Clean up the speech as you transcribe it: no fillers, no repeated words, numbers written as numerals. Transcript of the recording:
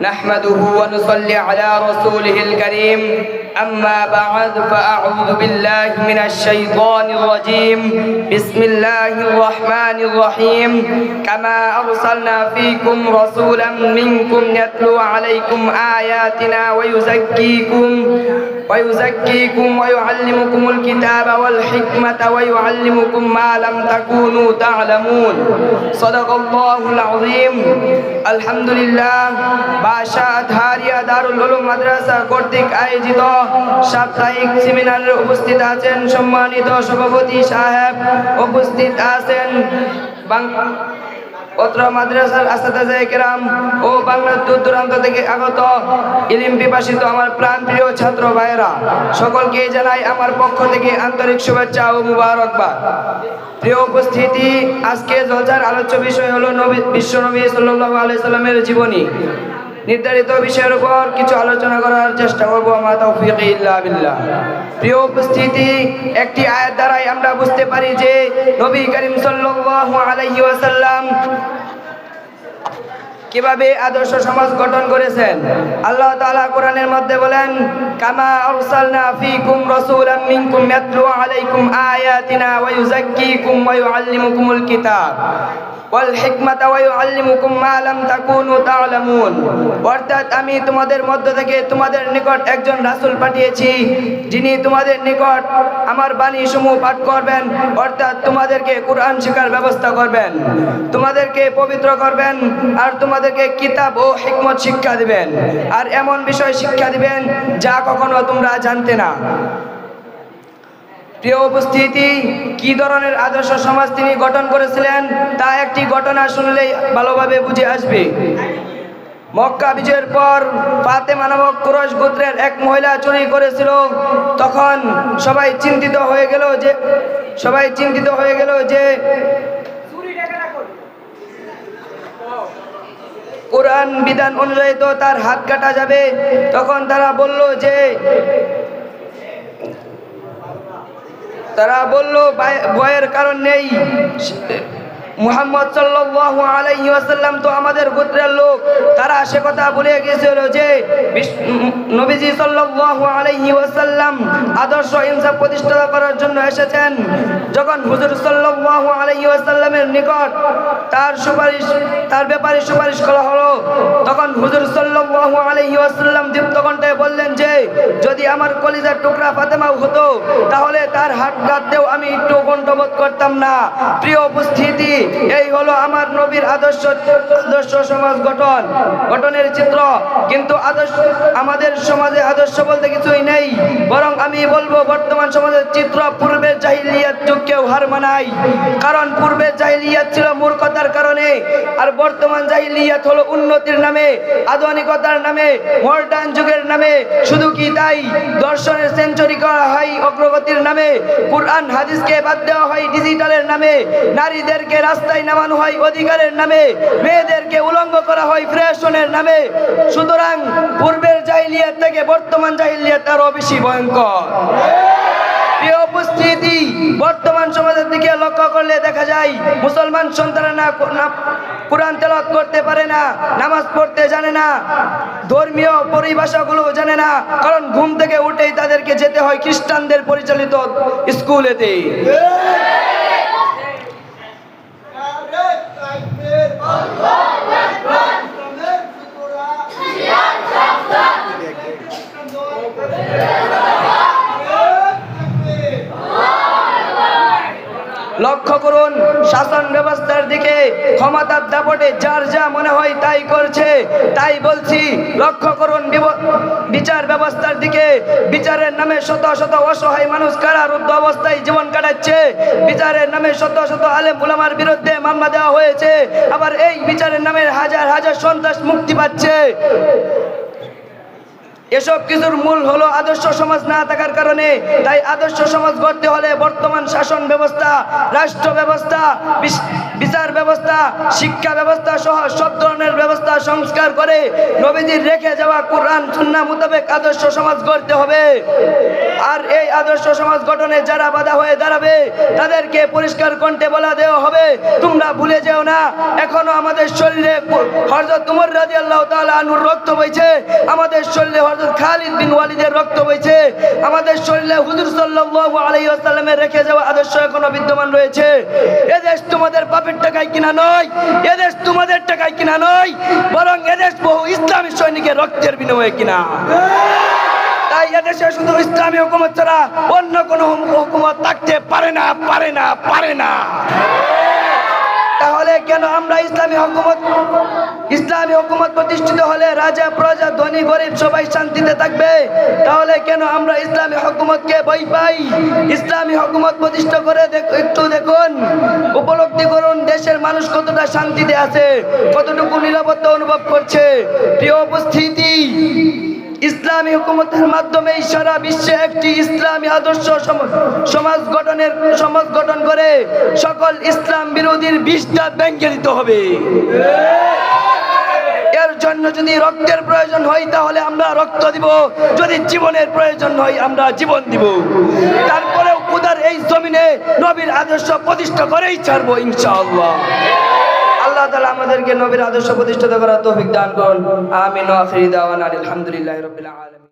نحمده ونصلي على رسوله الكريم أما بعد فأعوذ بالله من الشيطان الرجيم بسم الله الرحمن الرحيم كما أرسلنا فيكم رسولا منكم يتلو عليكم آياتنا ويزكيكم ويعلمكم الكتاب والحكمة ويعلمكم ما لم تكونوا تعلمون صدق الله العظيم الحمد لله বাসাত হারিয়া দারুল উলুম মাদ্রাসা কর্তৃক আয়োজিত সাপ্তাহিক সেমিনারে উপস্থিত আছেন সম্মানিত সভাপতি সাহেব, উপস্থিত আছেন পত্র মাদ্রাসার আসাদায়ে কেরাম ও বাংলার দূর দূরান্ত থেকে আগত ইলম পিপাসিত আমার প্রাণপ্রিয় ছাত্র ভাইয়েরা, সকলকে জানাই আমার পক্ষ থেকে আন্তরিক শুভেচ্ছা ও মুবারকবাদ। প্রিয় উপস্থিতি, আজকে জলসার আলোচ্য বিষয় হলো বিশ্বনবী সাল্লাল্লাহু আলাইহি সাল্লামের জীবনী। নির্ধারিত বিষয়ের উপর কিছু আলোচনা করার চেষ্টা করবো, আমা তাওফীক ইল্লা বিল্লাহ। প্রিয় উপস্থিতি, একটি আয়াত দ্বারাই আমরা বুঝতে পারি যে নবী করিম সাল্লাল্লাহু আলাইহি ওয়াসাল্লাম কিভাবে আদর্শ সমাজ গঠন করেছেন। আল্লাহ তাআলা কোরআনের মধ্যে বলেন, কামা আরসালনা ফীকুম রাসূলাম মিনকুম ইয়াতলু আলাইকুম আয়াতিনা ওয়া ইউযাক্কিকুম ওয়া ইউআল্লিমুকুমুল কিতাব ওয়াল হিকমাতা ওয়া ইউআল্লিমুকুম মা লাম তাকুনু তা'লামুন। অর্থাৎ আমি তোমাদের মধ্য থেকে তোমাদের নিকট একজন রাসূল পাঠিয়েছি, যিনি তোমাদের নিকট আমার বাণী সমূহ পাঠ করবেন, অর্থাৎ তোমাদেরকে কুরআন শিক্ষার ব্যবস্থা করবেন, তোমাদেরকে পবিত্র করবেন, আর তোমাদেরকে কিতাব ও হিকমত শিক্ষা দিবেন, আর এমন বিষয় শিক্ষা দিবেন যা কখনো তোমরা জানতে না। প্রিয় উপস্থিতি, কি ধরনের আদর্শ সমাজ তিনি গঠন করেছিলেন তা একটি ঘটনা শুনলেই ভালোভাবে বুঝে আসবে। মক্কা বিজয়ের পর ফাতেমা নামক কুরাইশ গোত্রের এক মহিলা চুরি করেছিল। তখন সবাই চিন্তিত হয়ে গেল যে কোরআন বিধান অনুযায়ী তো তার হাত কাটা যাবে। তখন তারা বলল ভয়ের কারণ নেই, মুহাম্মদ সাল্লাল্লাহু আলাইহি ওয়াসাল্লাম তো আমাদের গোত্রের লোক। তারা সে কথা ভুলে গিয়েছিল যে নবীজি সাল্লাল্লাহু আলাইহি ওয়াসাল্লাম আদর্শ ইনসাফ প্রতিষ্ঠা করার জন্য এসেছেন। যখন হুজুর সাল্লাল্লাহু আলাইহি ওয়াসাল্লামের নিকট তার ব্যাপারে সুপারিশ করা হলো, তখন হুজুর সাল্লাল্লাহু আলাইহি ওয়াসাল্লাম দীপ্ত কণ্ঠে বললেন যে যদি আমার কলিজার টুকরা ফাতেমা হতো তাহলে তার হাত কাটতেও আমি একটু কণ্ঠবোধ করতাম না। প্রিয় উপস্থিতি, এই হলো আমার নবীর আদর্শ সমাজ গঠনের চিত্র। কিন্তু আমাদের সমাজে আদর্শ বলতে কিছুই নেই, বরং আমি বলবো বর্তমান সমাজের চিত্র পূর্বের জাহিলিয়াত যুগকেও হার মানায়। কারণ পূর্বের জাহিলিয়াত ছিল মূর্খতার কারণে, আর বর্তমান জাহিলিয়াত হলো উন্নতির নামে, আধুনিকতার নামে, মডার্ন যুগের নামে। শুধু কি তাই, দর্শনের সেঞ্চুরি করা হয় অগ্রগতির নামে, কুরআন হাদিসকে বাদ দেওয়া হয় ডিজিটালের নামে, নারীদেরকে রাস্তায় নামানো হয় অধিকারের নামে, মেয়েদেরকে উলঙ্গ করা হয় ফ্যাশনের নামে। সুতরাং পূর্বের জাহিলিয়াত থেকে বর্তমান জাহিলিয়াত আরো বেশি ভয়ঙ্কর। প্রিয় উপস্থিতি, বর্তমান সমাজের দিকে লক্ষ্য করলে দেখা যায় মুসলমান সন্তানেরা কুরআন তেলাওয়াত করতে পারে না, নামাজ পড়তে জানে না, ধর্মীয় পরিভাষাগুলো জানে না। কারণ ঘুম থেকে উঠেই তাদেরকে যেতে হয় খ্রিস্টানদের পরিচালিত স্কুলেতে। লক্ষ্য করুন, শাসন ব্যবস্থার দিকে ক্ষমতার দাপটে যার যা মনে হয় তাই করছে। তাই বলছি, লক্ষ্য করুন বিচার ব্যবস্থার দিকে। বিচারের নামে শত শত অসহায় মানুষ কারারুদ্ধ অবস্থায় জীবন কাটাচ্ছে। বিচারের নামে শত শত আলেম উলামার বিরুদ্ধে মামলা দেওয়া হয়েছে, আবার এই বিচারের নামে হাজার হাজার সন্ত্রাস মুক্তি পাচ্ছে। এসব কিছুর মূল হলো আদর্শ সমাজ না থাকার কারণে। তাই আদর্শ সমাজ গড়তে হলে বর্তমান শাসন ব্যবস্থা, রাষ্ট্র ব্যবস্থা, বিচার ব্যবস্থা, শিক্ষা ব্যবস্থা সহ সব ধরনের ব্যবস্থা সংস্কার করে নবীজির রেখে যাওয়া কোরআন সুন্নাহ মোতাবেক আদর্শ সমাজ গড়তে হবে। আর এই আদর্শ সমাজ গঠনে যারা বাধা হয়ে দাঁড়াবে তাদেরকে পরিষ্কার কণ্ঠে বলা দেওয়া হবে, তোমরা ভুলে যেও না এখনো আমাদের শরীরে হযরত ওমর রাদিয়াল্লাহু তাআলা আনহুর রক্ত বইছে, আমাদের শরীরে হযরত খালিদ বিন ওয়ালিদের রক্ত বইছে, আমাদের শরীরে হুজুর সাল্লাল্লাহু আলাইহি ওয়াসাল্লামের রেখে যাওয়া আদর্শ এখনো বিদ্যমান রয়েছে। এদেশ তোমাদের বাপের টাকায় কিনা নয়, এদেশ তোমাদের টাকায় কিনা নয়, বরং এদেশ বহু ইসলামী সৈনিকের রক্তের বিনিময়ে কিনা। তাই এদেশে শুধু ইসলামী হুকুমত ছাড়া অন্য কোনো হুকুমত থাকতে পারে না, পারে না, পারে না। তাহলে কেন আমরা ইসলামী হুকুমত প্রতিষ্ঠিত হলে রাজা প্রজা ধনী গরিব সবাই শান্তিতে থাকবে, তাহলে কেন আমরা ইসলামী হুকুমতকে ভয় পাই? ইসলামী হুকুমত প্রতিষ্ঠা করে একটু দেখুন, উপলব্ধি করুন দেশের মানুষ কতটা শান্তিতে আছে, কতটুকু নিরাপত্তা অনুভব করছে। প্রিয় উপস্থিতি, ইসলামী হুকুমতের মাধ্যমে সারা বিশ্বে একটি ইসলামী আদর্শ সমাজ গঠন করে সকল ইসলাম বিরোধীর বিষটা ভেঙে দিতে হবে। এর জন্য যদি রক্তের প্রয়োজন হয় তাহলে আমরা রক্ত দিব, যদি জীবনের প্রয়োজন হয় আমরা জীবন দিব। তারপরেও খোদার এই জমিনে নবীর আদর্শ প্রতিষ্ঠা করেই ছাড়বো ইনশাআল্লাহ। আল্লাহ তাআলা আমাদেরকে নবীর আদর্শ প্রতিষ্ঠা করার তৌফিক দান করুন। আমিন ওয়া আখিরু দাওয়ানা আলহামদুলিল্লাহি রাব্বিল আলামিন।